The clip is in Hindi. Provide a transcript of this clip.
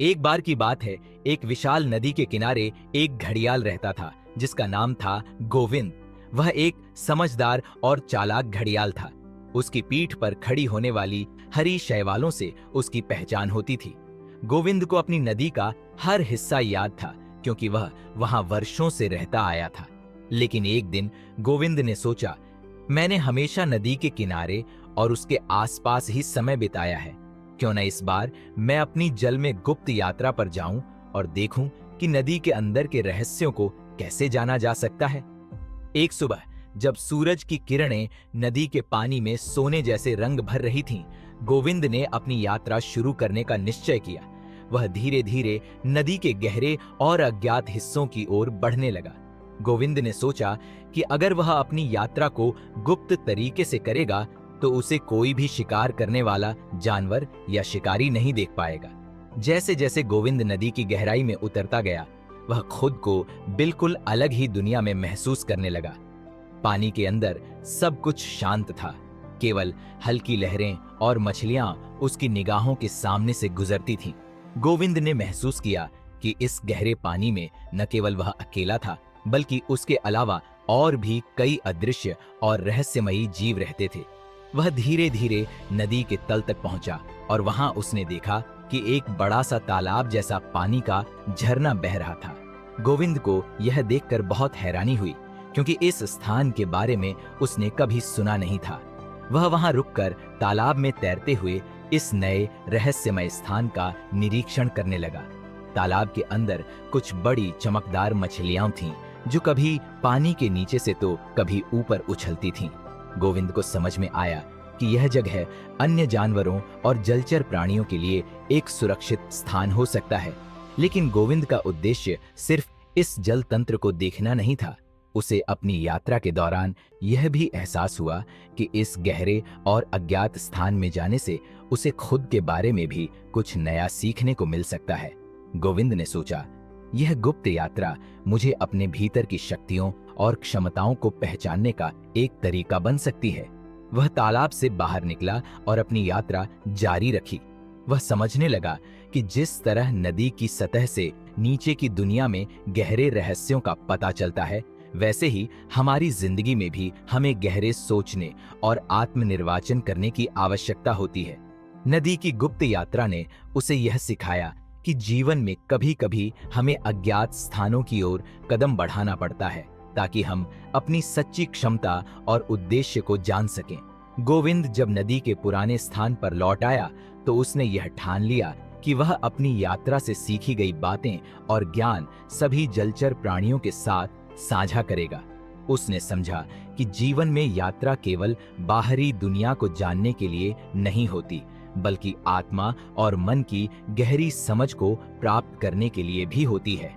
एक बार की बात है, एक विशाल नदी के किनारे एक घड़ियाल रहता था जिसका नाम था गोविंद। वह एक समझदार और चालाक घड़ियाल था। उसकी पीठ पर खड़ी होने वाली हरी शैवालों से उसकी पहचान होती थी। गोविंद को अपनी नदी का हर हिस्सा याद था क्योंकि वह वहां वर्षों से रहता आया था। लेकिन एक दिन गोविंद ने सोचा, मैंने हमेशा नदी के किनारे और उसके आसपास ही समय बिताया है, क्यों न इस बार मैं अपनी जल में गुप्त यात्रा पर जाऊं और देखूं कि नदी के अंदर के रहस्यों को कैसे जाना जा सकता है। एक सुबह जब सूरज की किरणें नदी के पानी में सोने जैसे रंग भर रही थीं, गोविंद ने अपनी यात्रा शुरू करने का निश्चय किया। वह धीरे धीरे नदी के गहरे और अज्ञात हिस्सों की ओर बढ़ने लगा। गोविंद ने सोचा कि अगर वह अपनी यात्रा को गुप्त तरीके से करेगा तो उसे कोई भी शिकार करने वाला जानवर या शिकारी नहीं देख पाएगा। जैसे जैसे गोविंद नदी की गहराई में उतरता गया, वह खुद को बिल्कुल अलग ही दुनिया में महसूस करने लगा। पानी के अंदर सब कुछ शांत था, केवल हल्की लहरें और मछलियां उसकी निगाहों के सामने से गुजरती थीं। गोविंद ने महसूस किया कि इस गहरे पानी में न केवल वह अकेला था, बल्कि उसके अलावा और भी कई अदृश्य और रहस्यमयी जीव रहते थे। वह धीरे धीरे नदी के तल तक पहुंचा और वहां उसने देखा कि एक बड़ा सा तालाब जैसा पानी का झरना बह रहा था। गोविंद को यह देखकर बहुत हैरानी हुई क्योंकि इस स्थान के बारे में उसने कभी सुना नहीं था। वह वहां रुककर तालाब में तैरते हुए इस नए रहस्यमय स्थान का निरीक्षण करने लगा। तालाब के अंदर कुछ बड़ी चमकदार मछलियां थीं जो कभी पानी के नीचे से तो कभी ऊपर उछलती थीं। गोविंद को समझ में आया कि यह जगह अन्य जानवरों और जलचर प्राणियों के लिए एक सुरक्षित स्थान हो सकता है। लेकिन गोविंद का उद्देश्य सिर्फ इस जल तंत्र को देखना नहीं था। उसे अपनी यात्रा के दौरान यह भी एहसास हुआ कि इस गहरे और अज्ञात स्थान में जाने से उसे खुद के बारे में भी कुछ नया सीखने को मिल सकता है। गोविंद ने सोचा, यह गुप्त यात्रा मुझे अपने भीतर की शक्तियों और क्षमताओं को पहचानने का एक तरीका बन सकती है। वह तालाब से बाहर निकला और अपनी यात्रा जारी रखी। वह समझने लगा कि जिस तरह नदी की सतह से नीचे की दुनिया में गहरे रहस्यों का पता चलता है, वैसे ही हमारी जिंदगी में भी हमें गहरे सोचने और आत्मनिर्वाचन करने की आवश्यकता होती है। नदी की गुप्त यात्रा ने उसे यह सिखाया कि जीवन में कभी-कभी हमें अज्ञात स्थानों की ओर कदम बढ़ाना पड़ता है ताकि हम अपनी सच्ची क्षमता और उद्देश्य को जान सकें। गोविंद जब नदी के पुराने स्थान पर लौट आया तो उसने यह ठान लिया कि वह अपनी यात्रा से सीखी गई बातें और ज्ञान सभी जलचर प्राणियों के साथ साझा करेगा। उसने समझा कि जीवन में यात्रा केवल बाहरी दुनिया को जानने के लिए नहीं होती, बल्कि आत्मा और मन की गहरी समझ को प्राप्त करने के लिए भी होती है।